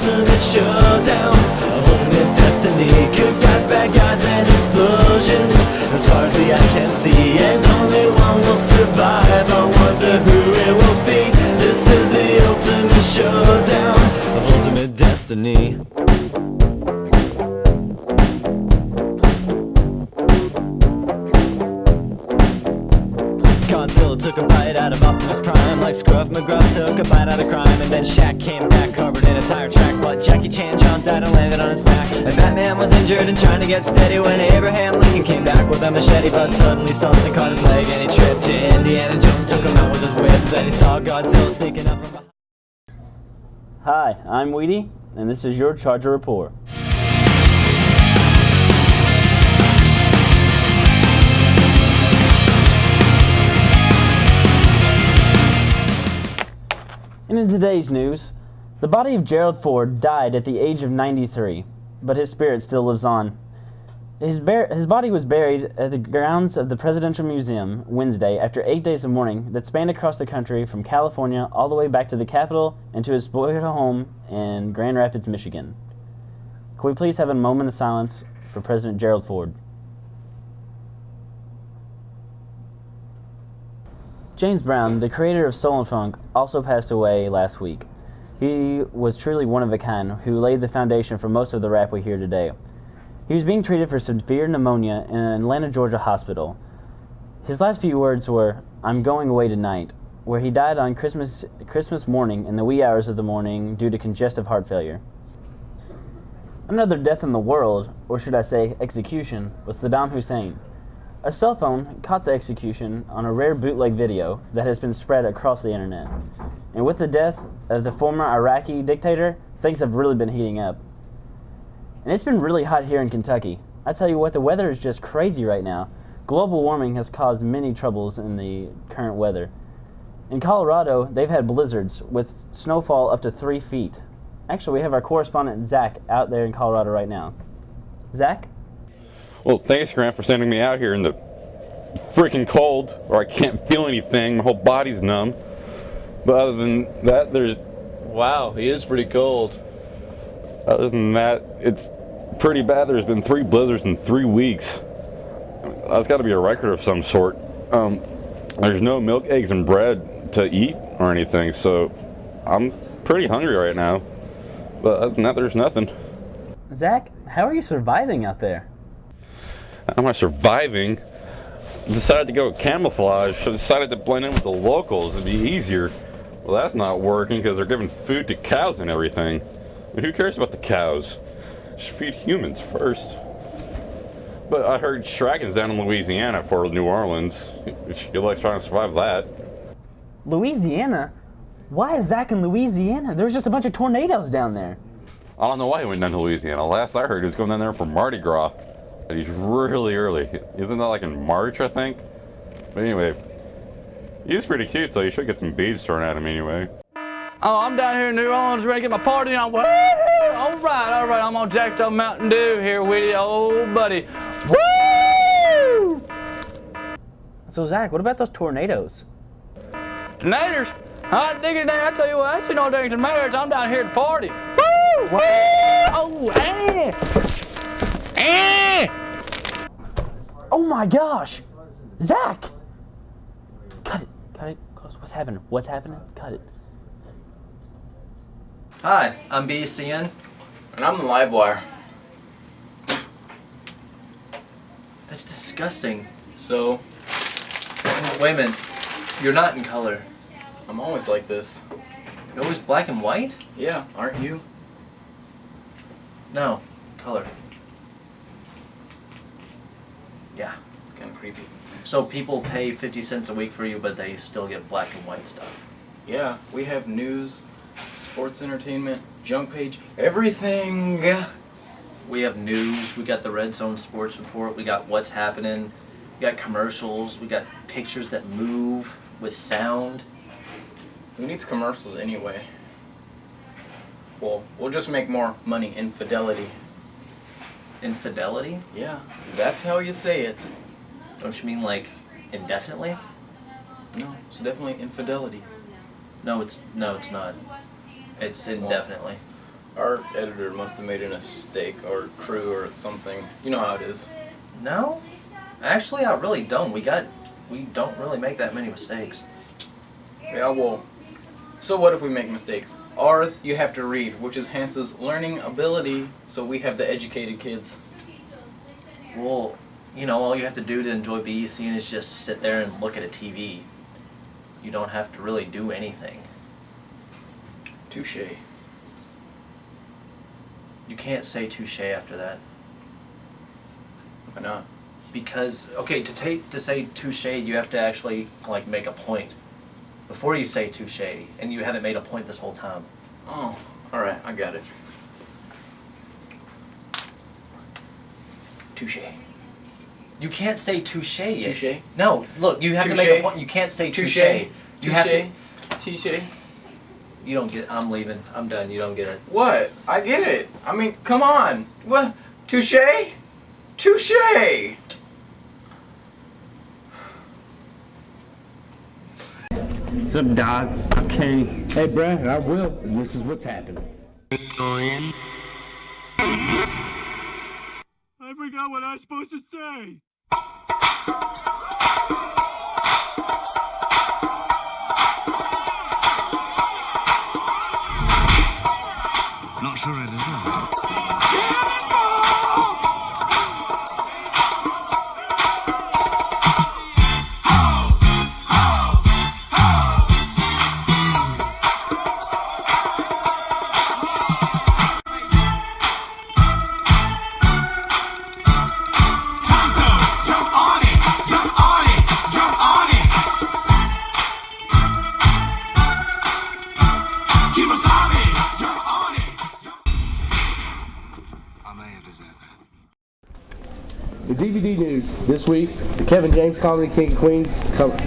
ultimate showdown of ultimate destiny. Good guys, bad guys, and explosions as far as the eye can see, and only one will survive. I wonder who it will be. This is the ultimate showdown of ultimate destiny. Godzilla took a bite out of Optimus Prime, like Scruff McGruff took a bite out of crime. And then Shaq came back covered in a tire track, but Jackie Chan jumped out and landed on his back. And Batman was injured and trying to get steady when Abraham Lincoln came back with a machete. But suddenly something caught his leg and he tripped. Indiana Jones took him out with his whip. Then he saw Godzilla sneaking up from behind. Hi, I'm Weedy, and this is your Charger Report. And in today's news, the body of Gerald Ford died at the age of 93, but his spirit still lives on. His body was buried at the grounds of the Presidential Museum Wednesday after 8 days of mourning that spanned across the country from California all the way back to the Capitol and to his boyhood home in Grand Rapids, Michigan. Can we please have a moment of silence for President Gerald Ford? James Brown, the creator of soul and funk, also passed away last week. He was truly one of a kind who laid the foundation for most of the rap we hear today. He was being treated for severe pneumonia in an Atlanta, Georgia hospital. His last few words were, "I'm going away tonight," where he died on Christmas morning in the wee hours of the morning due to congestive heart failure. Another death in the world, or should I say execution, was Saddam Hussein. A cell phone caught the execution on a rare bootleg video that has been spread across the internet. And with the death of the former Iraqi dictator, things have really been heating up. And it's been really hot here in Kentucky. I tell you what, the weather is just crazy right now. Global warming has caused many troubles in the current weather. In Colorado, they've had blizzards with snowfall up to 3 feet. Actually, we have our correspondent, Zach, out there in Colorado right now. Zach? Well, thanks, Grant, for sending me out here in the freaking cold, where I can't feel anything. My whole body's numb. But other than that, Wow, he is pretty cold. Other than that, it's pretty bad. There's been 3 blizzards in 3 weeks. That's got to be a record of some sort. There's no milk, eggs, and bread to eat or anything, so I'm pretty hungry right now. But other than that, there's nothing. Zach, how are you surviving out there? How am I surviving? Decided to go with camouflage, so decided to blend in with the locals. It'd be easier. Well, that's not working because they're giving food to cows and everything. I mean, who cares about the cows? Should feed humans first. But I heard Shraken's down in Louisiana for New Orleans. Good luck trying to survive that. Louisiana? Why is Zach in Louisiana? There's just a bunch of tornadoes down there. I don't know why he went down to Louisiana. Last I heard, he was going down there for Mardi Gras. And he's really early. Isn't that like in March, I think? But anyway, he's pretty cute, so you should get some beads thrown at him anyway. Oh, I'm down here in New Orleans ready to get my party on. Woo! All right, I'm on jacked up Mountain Dew here with you, old buddy. Woo! So Zach, what about those tornadoes? Tornadoes? Hot diggity dang, I tell you what, I see no dang tornadoes. I'm down here to party. Woo! Woo! Oh, eh! Eh! Oh my gosh! Zach! Cut it. What's happening? Cut it. Hi, I'm Becn. And I'm the Livewire. That's disgusting. So? Wait a minute. You're not in color. I'm always like this. You're always black and white? Yeah, aren't you? No, color. Yeah. It's kind of creepy. So people pay 50 cents a week for you, but they still get black and white stuff. Yeah, we have news, sports entertainment, junk page, everything. We have news, we got the Red Zone Sports Report, we got what's happening, we got commercials, we got pictures that move with sound. Who needs commercials anyway? Well, we'll just make more money. Infidelity. Infidelity? Yeah, that's how you say it. Don't you mean like indefinitely? No, it's definitely infidelity. No, it's not. It's indefinitely. Our editor must have made a mistake, or crew, or something. You know how it is. No, actually, I really don't. We don't really make that many mistakes. Yeah, well, so what if we make mistakes? Ours, you have to read, which enhances learning ability, so we have the educated kids. Well, you know, all you have to do to enjoy BEC is just sit there and look at a TV. You don't have to really do anything. Touche. You can't say touche after that. Why not? Because, okay, to say touche, you have to actually, like, make a point before you say touche, and you haven't made a point this whole time. Oh, alright, I got it. Touche. You can't say touche yet. Touche? No, look, you have to make a point. You can't say touche. You have to. Touche. You don't get. I'm leaving. I'm done. You don't get it. What? I get it. I mean, come on. What? Touche? Touche! What's up, Doc? I'm Kenny. Hey, Brad, I will. And this is what's happened. I forgot what I was supposed to say. Not sure I deserve it. The DVD news this week: the Kevin James comedy King of Queens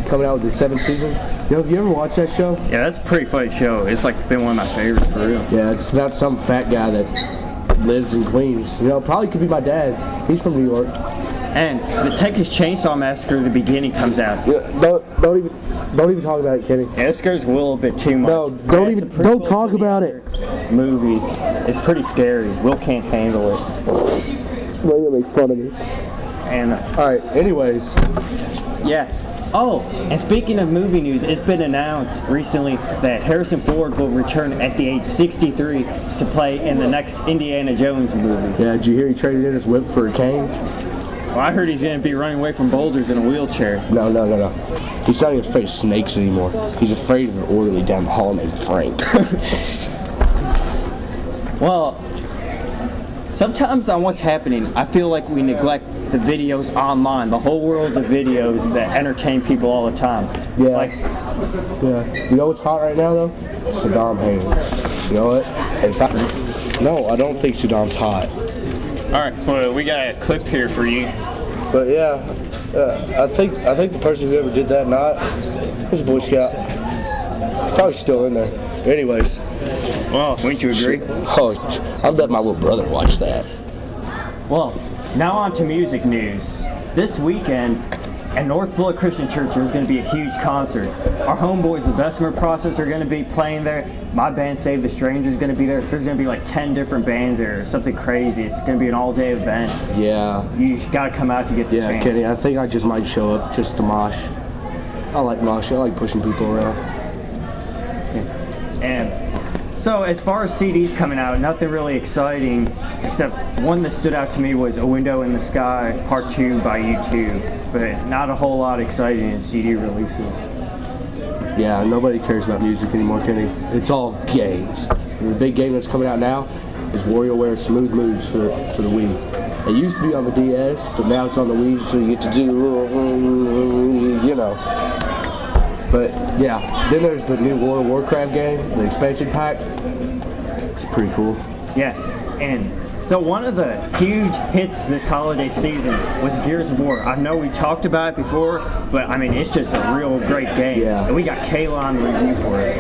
coming out with the 7th season. Have you ever watched that show? Yeah, that's a pretty funny show. It's like been one of my favorites for real. Yeah, it's about some fat guy that lives in Queens. You know, probably could be my dad. He's from New York. And the Texas Chainsaw Massacre, the beginning comes out. Yeah, don't even talk about it, Kenny. Yeah, this goes a little bit too much. No, don't talk about it. Movie. It's pretty scary. Will can't handle it. Well, you'll make fun of me. And alright, anyways. Yeah. Oh, and speaking of movie news, it's been announced recently that Harrison Ford will return at the age 63 to play in the next Indiana Jones movie. Yeah, did you hear he traded in his whip for a cane? Well, I heard he's going to be running away from boulders in a wheelchair. No. He's not even afraid of snakes anymore. He's afraid of an orderly down the hall named Frank. Well, sometimes on what's happening, I feel like we neglect the videos online, the whole world of videos that entertain people all the time. Yeah. Yeah. You know what's hot right now, though? Saddam hating. You know what? No, I don't think Saddam's hot. All right, well, we got a clip here for you. But yeah, I think the person who ever did that was a Boy Scout. He's probably still in there. But anyways. Well, wouldn't you agree? Oh, I'll let my little brother watch that. Well, now on to music news. This weekend at North Blood Christian Church, there's going to be a huge concert. Our homeboys, the Bessemer Process, are going to be playing there. My band, Save the Stranger, is going to be there. There's going to be like 10 different bands there, something crazy. It's going to be an all-day event. Yeah. You got to come out if you get the chance. Yeah, Kenny, I think I just might show up just to mosh. I like moshing. I like pushing people around. And so as far as CDs coming out, nothing really exciting, except one that stood out to me was A Window in the Sky, Part 2 by U2, but not a whole lot exciting in CD releases. Yeah, nobody cares about music anymore, Kenny. It's all games. And the big game that's coming out now is WarioWare Smooth Moves for the Wii. It used to be on the DS, but now it's on the Wii, so you get to do little, you know. But yeah, then there's the new World of Warcraft game, the expansion pack. It's pretty cool. Yeah, and so one of the huge hits this holiday season was Gears of War. I know we talked about it before, but I mean, it's just a real great game. Yeah. And we got Kayla on the review for it.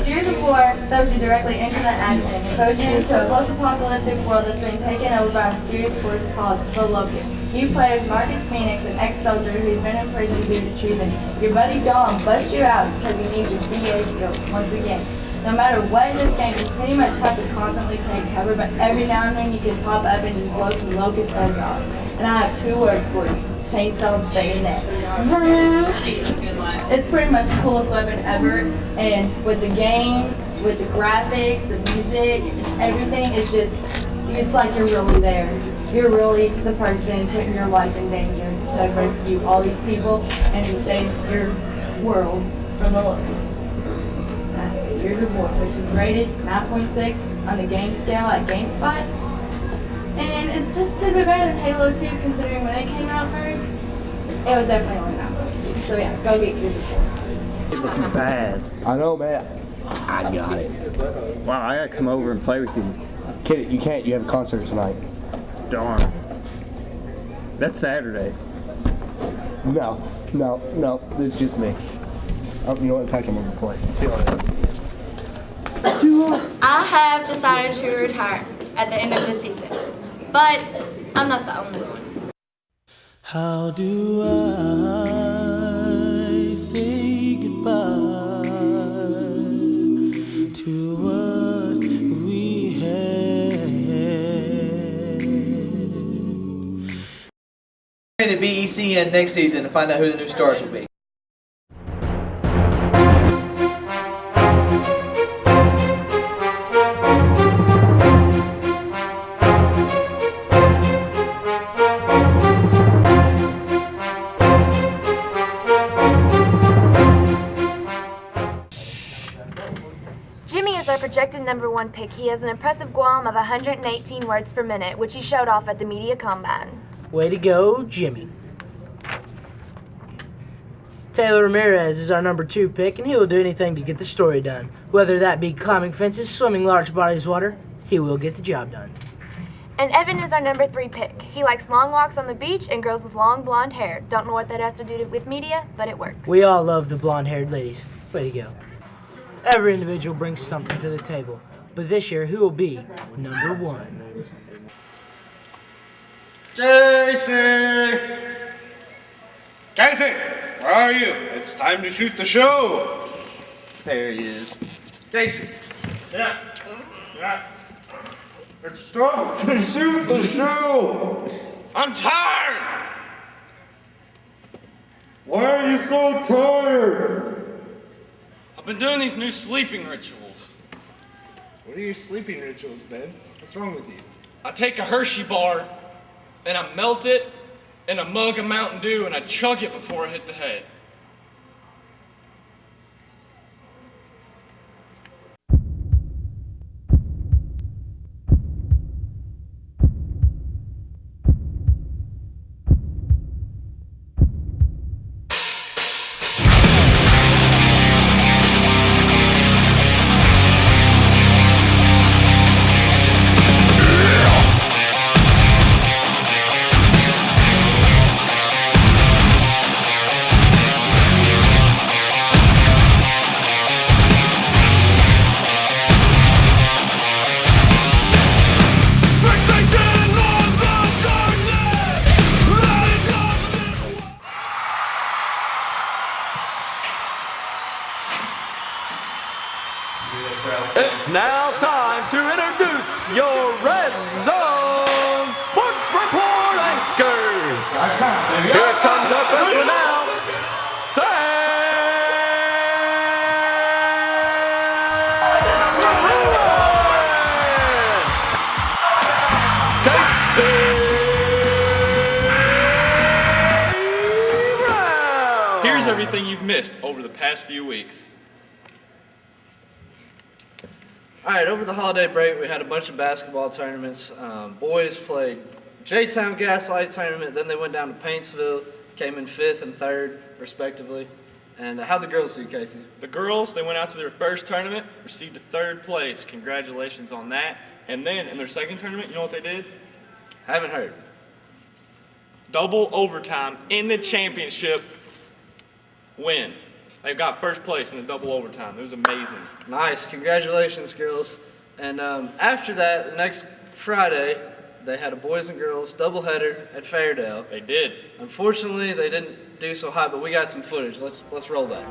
Gears of War throws you directly into the action, throws you into a post-apocalyptic world that's being taken over by a mysterious force called the Locust. You play as Marcus Phoenix, an ex-soldier who's been in prison due to treason. Your buddy Dom busts you out because he needs your VA skills once again. no matter what in this game, you pretty much have to constantly take cover, but every now and then you can pop up and just blow some locust heads off. And I have 2 words for you: chainsaw bayonet. It's pretty much the coolest weapon ever, and with the game, with the graphics, the music, everything, it's like you're really there. You're really the person putting your life in danger to rescue all these people and to save your world from the locusts. That's Gears of War, which is rated 9.6 on the game scale at GameSpot. And it's just a little bit better than Halo 2 considering when it came out first. It was definitely only 9.2. So yeah, go get Gears of War. It looks bad. I know, man. I got it. Wow, I gotta come over and play with you. Kid, you can't. You have a concert tonight. Darn. That's Saturday. No. It's just me. Oh, you know what? Pack him over and play. See you later. I have decided to retire at the end of the season, but I'm not the only one. How do I say goodbye to what we had? To BECN next season to find out who the new stars will be. Jimmy is our projected #1 pick. He has an impressive Guam of 118 words per minute, which he showed off at the media combine. Way to go, Jimmy. Taylor Ramirez is our #2 pick, and he will do anything to get the story done. Whether that be climbing fences, swimming large bodies of water, he will get the job done. And Evan is our #3 pick. He likes long walks on the beach and girls with long blonde hair. Don't know what that has to do with media, but it works. We all love the blonde-haired ladies. Way to go. Every individual brings something to the table, but this year, who will be #1? Casey! Casey! Where are you? It's time to shoot the show! There he is. Casey! Yeah. It's time to shoot the show! I'm tired! Why are you so tired? I've been doing these new sleeping rituals. What are your sleeping rituals, man? What's wrong with you? I take a Hershey bar and I melt it in a mug of Mountain Dew and I chug it before I hit the hay. It's now time to introduce your Red Zone Sports Report anchors. Here it comes our first one now, Here's everything you've missed over the past few weeks. Alright, over the holiday break we had a bunch of basketball tournaments. Boys played J-Town Gaslight Tournament, then they went down to Paintsville, came in 5th and 3rd respectively. And how'd the girls do, Casey? The girls, they went out to their first tournament, received a 3rd place. Congratulations on that. And then in their second tournament, you know what they did? Haven't heard. Double overtime in the championship win. They got first place in the double overtime. It was amazing. Nice. Congratulations, girls. And after that, next Friday, they had a boys and girls doubleheader at Fairdale. They did. Unfortunately, they didn't do so hot, but we got some footage. Let's roll that.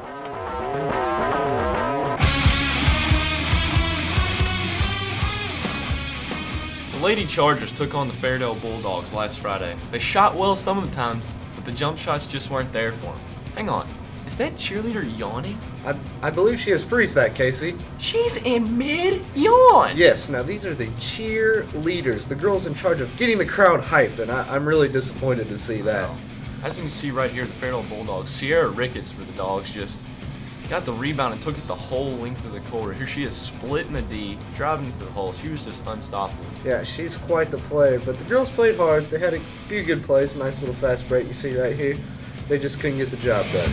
Lady Chargers took on the Fairdale Bulldogs last Friday. They shot well some of the times, but the jump shots just weren't there for them. Hang on, is that cheerleader yawning? I believe she has freeze-sack, Casey. She's in mid-yawn! Yes, now these are the cheerleaders, the girls in charge of getting the crowd hyped, and I'm really disappointed to see that. As you can see right here, the Fairdale Bulldogs, Sierra Ricketts for the Dogs just got the rebound and took it the whole length of the court. Here she is splitting the D, driving into the hole. She was just unstoppable. Yeah, she's quite the player, but the girls played hard. They had a few good plays, nice little fast break you see right here. They just couldn't get the job done.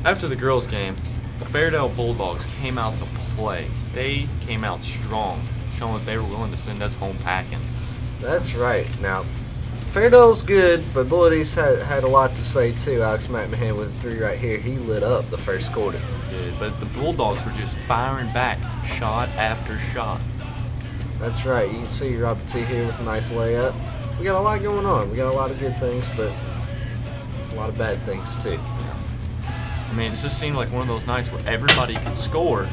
After the girls' game, the Fairdale Bulldogs came out to play. They came out strong, showing that they were willing to send us home packing. That's right. Now, Fairdale's good, but Bullet East had a lot to say too. Alex McMahon with a 3 right here. He lit up the first quarter. Yeah, but the Bulldogs were just firing back, shot after shot. That's right. You can see Robert T here with a nice layup. We got a lot going on. We got a lot of good things, but a lot of bad things too. I mean, it just seemed like one of those nights where everybody could score,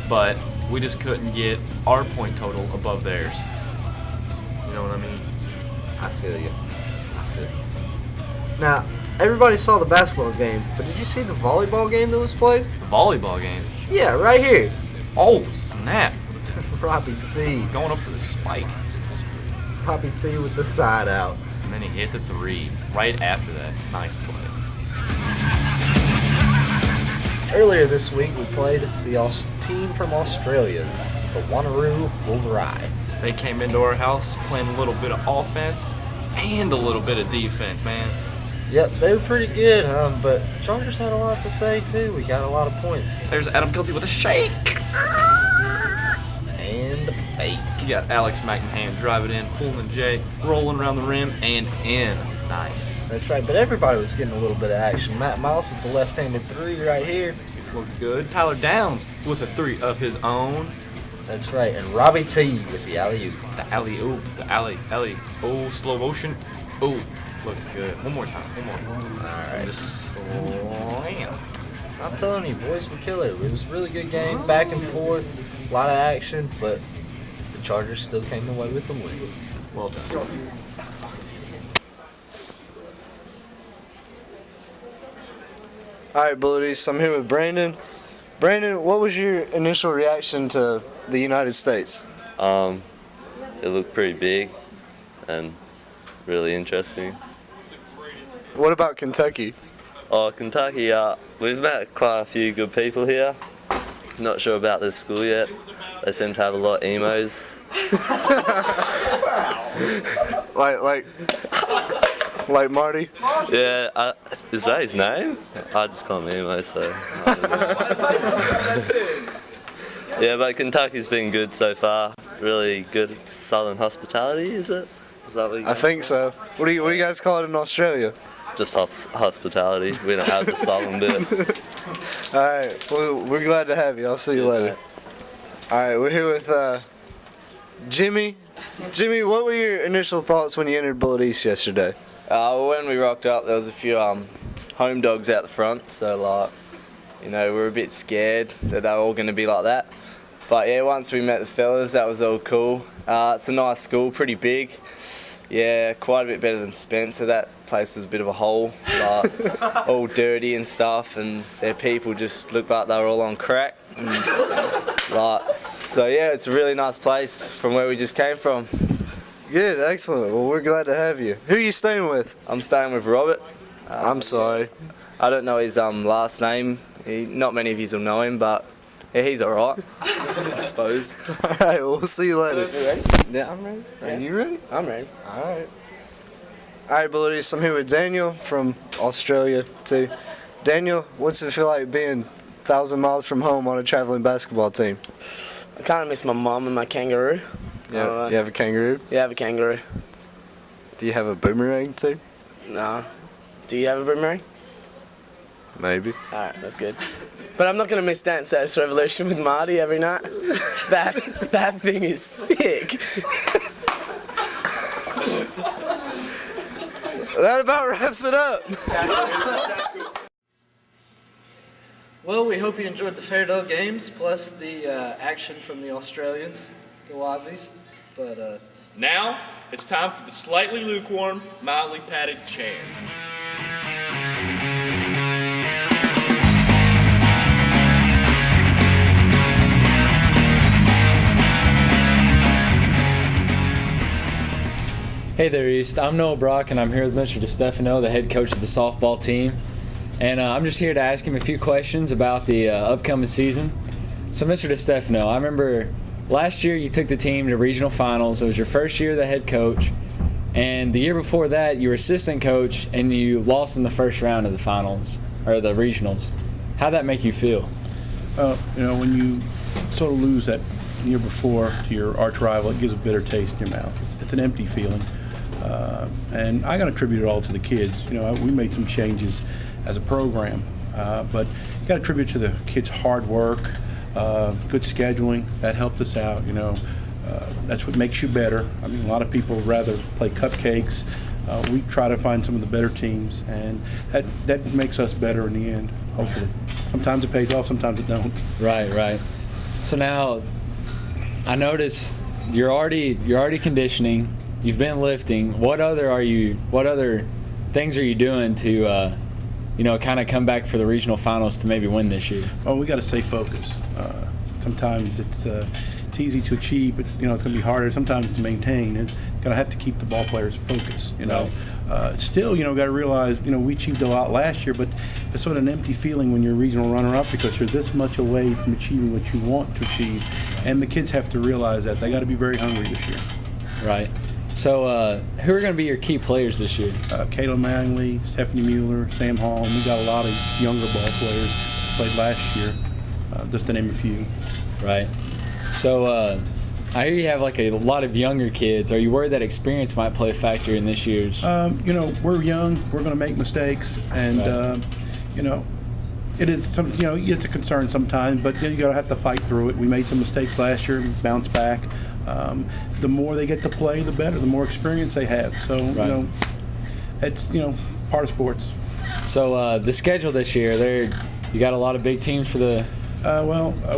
but we just couldn't get our point total above theirs. You know what I mean? I feel you. Now, everybody saw the basketball game, but did you see the volleyball game that was played? The volleyball game? Yeah, right here. Oh, snap. Robbie T. Going up for the spike. Robbie T with the side out. And then he hit the 3 right after that. Nice play. Earlier this week, we played the team from Australia, the Wanneroo Wolverine. They came into our house playing a little bit of offense and a little bit of defense, man. Yep, they were pretty good, but Chargers had a lot to say, too. We got a lot of points. There's Adam Kilty with a shake. And a bake. You got Alex McMahon driving in, pulling the J, rolling around the rim, and in. Nice. That's right, but everybody was getting a little bit of action. Matt Miles with the left-handed 3 right here. Looked good. Tyler Downs with a 3 of his own. That's right, and Robbie T with the alley-oop. The alley-oop, the alley. Oh, slow motion. Oh, looked good. One more time, one more. All right. Just slam. I'm telling you, boys were killer. It was a really good game, back and forth, a lot of action, but the Chargers still came away with the win. Well done. All right, Bullet East, I'm here with Brandon. Brandon, what was your initial reaction to the United States? It looked pretty big and really interesting. What about Kentucky? Oh, Kentucky, we've met quite a few good people here. Not sure about this school yet. They seem to have a lot of emos. Like Marty? Yeah, is that his name? I just call him emo, so. Yeah, but Kentucky's been good so far. Really good Southern hospitality, is it? Is that what you I think so. What do you guys call it in Australia? Just hospitality. We don't have the Southern bit. All right, well, we're glad to have you. I'll see you later. All right, we're here with Jimmy. Jimmy, what were your initial thoughts when you entered Bullet East yesterday? Well, when we rocked up, there was a few home dogs out the front, so we were a bit scared that they were all going to be like that. But yeah, once we met the fellas, that was all cool. It's a nice school, pretty big. Yeah, quite a bit better than Spencer. That place was a bit of a hole, all dirty and stuff, and their people just looked like they were all on crack. And, so yeah, it's a really nice place from where we just came from. Good, excellent. Well, we're glad to have you. Who are you staying with? I'm staying with Robert. I'm sorry. I don't know his last name. Not many of you will know him, but yeah, he's alright, I suppose. Alright, we'll see you later. You ready? Yeah, I'm ready. Are you ready? I'm ready. Alright. Alright, Bullet East, I'm here with Daniel from Australia, too. Daniel, what's it feel like being 1,000 miles from home on a traveling basketball team? I kind of miss my mom and my kangaroo. Yeah, you have a kangaroo? Yeah, I have a kangaroo. Do you have a boomerang, too? No. Do you have a boomerang? Maybe. Alright, that's good. But I'm not going to miss Dance Dance Revolution with Marty every night. That thing is sick. That about wraps it up. Well, we hope you enjoyed the Fairdale games, plus the action from the Australians, the Aussies. But Now, it's time for the slightly lukewarm, mildly padded chair. Hey there, East. I'm Noah Brock, and I'm here with Mr. DeStefano, the head coach of the softball team. And I'm just here to ask him a few questions about the upcoming season. So, Mr. DeStefano, I remember last year you took the team to regional finals. It was your first year as the head coach. And the year before that, you were assistant coach, and you lost in the first round of the finals, or the regionals. How'd that make you feel? When you sort of lose that year before to your arch rival, it gives a bitter taste in your mouth. It's an empty feeling. And I got to attribute it all to the kids. We made some changes as a program, but you got to attribute to the kids' hard work, good scheduling. That helped us out. That's what makes you better. I mean, a lot of people would rather play cupcakes. We try to find some of the better teams, and that makes us better in the end, hopefully. Sometimes it pays off, sometimes it don't. Right. So now, I noticed you're already conditioning. You've been lifting. What other things are you doing to, kind of come back for the regional finals to maybe win this year? Oh, we got to stay focused. Sometimes it's easy to achieve, but it's going to be harder sometimes to maintain. And got to have to keep the ball players focused. Still, got to realize, we achieved a lot last year, but it's sort of an empty feeling when you're a regional runner-up because you're this much away from achieving what you want to achieve. And the kids have to realize that they got to be very hungry this year. Right. So, who are going to be your key players this year? Kayla Manley, Stephanie Mueller, Sam Hall, and we got a lot of younger ball players who played last year, just to name a few. Right. So, I hear you have a lot of younger kids. Are you worried that experience might play a factor in this year's? We're young. We're going to make mistakes, and it is it's a concern sometimes. But then you got to have to fight through it. We made some mistakes last year, and bounced back. The more they get to play, the better. The more experience they have. So it's part of sports. So the schedule this year, you got a lot of big teams for the.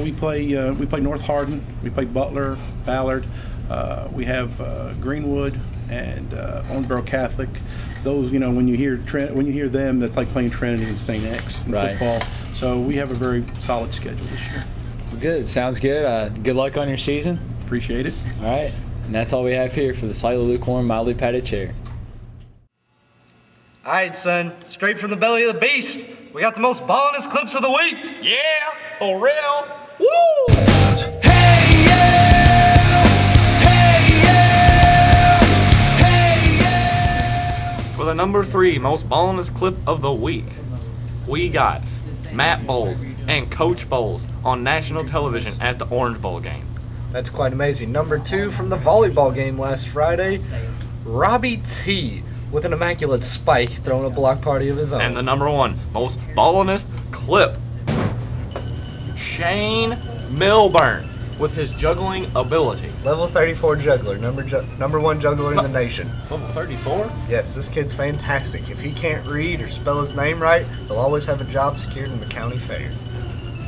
We play North Hardin, we play Butler, Ballard, we have Greenwood and Owensboro Catholic. Those, when you hear them, that's like playing Trinity and St. X in football. So we have a very solid schedule this year. Good, sounds good. Good luck on your season. Appreciate it. All right, and that's all we have here for the slightly lukewarm, mildly padded chair. all right, son, straight from the belly of the beast, we got the most ballinest clips of the week. Yeah, for real. Woo! For the number 3 most ballinest clip of the week, we got Matt Bowles and Coach Bowles on national television at the Orange Bowl game. That's quite amazing. Number 2 from the volleyball game last Friday, Robbie T with an immaculate spike throwing a block party of his own. And the number 1 most ballinest clip, Shane Milburn with his juggling ability. Level 34 juggler, number 1 juggler in the nation. Level 34? Yes, this kid's fantastic. If he can't read or spell his name right, he'll always have a job secured in the county fair.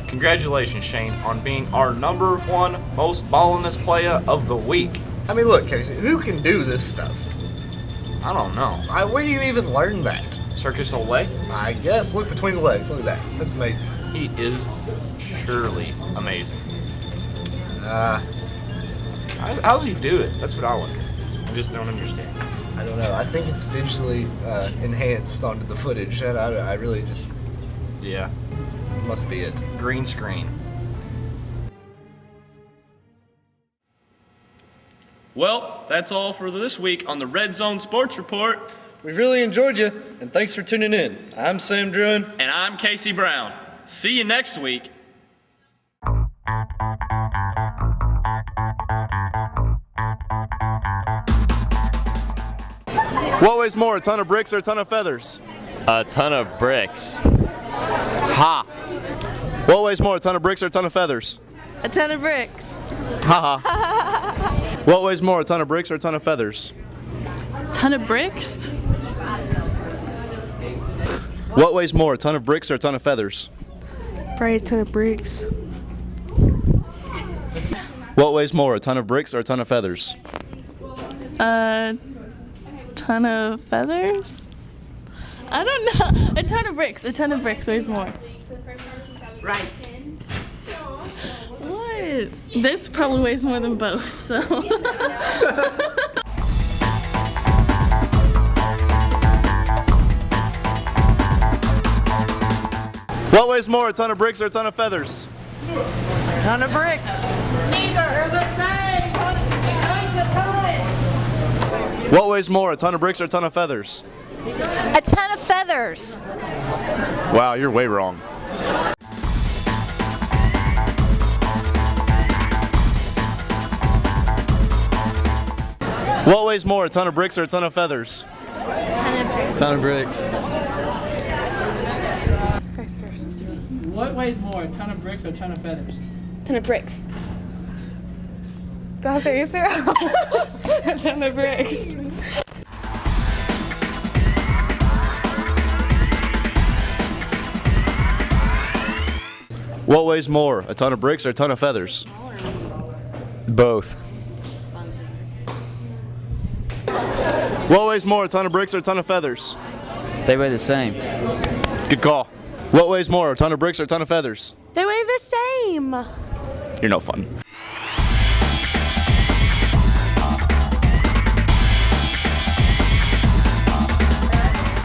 Congratulations, Shane, on being our number 1 most ballinest player of the week. I mean, look, Casey, who can do this stuff? I don't know. Where do you even learn that? Circus Olay? I guess. Look between the legs. Look at that. That's amazing. He is surely amazing. How does he do it? That's what I wonder. I just don't understand. I don't know. I think it's digitally enhanced onto the footage. I really just... Yeah. Must be it. Green screen. Well, that's all for this week on the Red Zone Sports Report. We really enjoyed you, and thanks for tuning in. I'm Sam Druin. And I'm Casey Brown. See you next week. What weighs more, a ton of bricks or a ton of feathers? A ton of bricks. Ha! What weighs more, a ton of bricks or a ton of feathers? A ton of bricks. Ha ha. What weighs more, a ton of bricks or a ton of feathers? Ton of bricks? What weighs more, a ton of bricks or a ton of feathers? Probably a ton of bricks. What weighs more, a ton of bricks or a ton of feathers? A ton of feathers? I don't know. A ton of bricks. A ton of bricks weighs more. Right. What? This probably weighs more than both, so. What weighs more, a ton of bricks or a ton of feathers? A ton of bricks. Neither are the same. Tons a ton. What weighs more, a ton of bricks or a ton of feathers? A ton of feathers. Wow, you're way wrong. What weighs more, a ton of bricks or a ton of feathers? Ton of bricks. What weighs more, a ton of bricks or a ton of feathers? Ton of bricks. Do I have to answer? A ton of bricks. What weighs more, a ton of bricks or a ton of feathers? Both. What weighs more, a ton of bricks or a ton of feathers? They weigh the same. Good call. What weighs more, a ton of bricks or a ton of feathers? They weigh the same. You're no fun.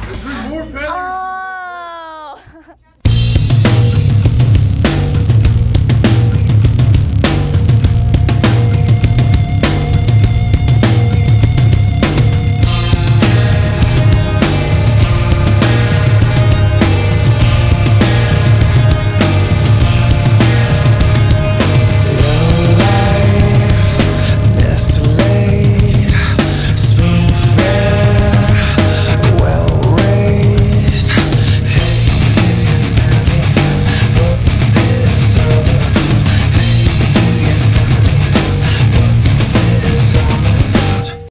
Let's report, Peter.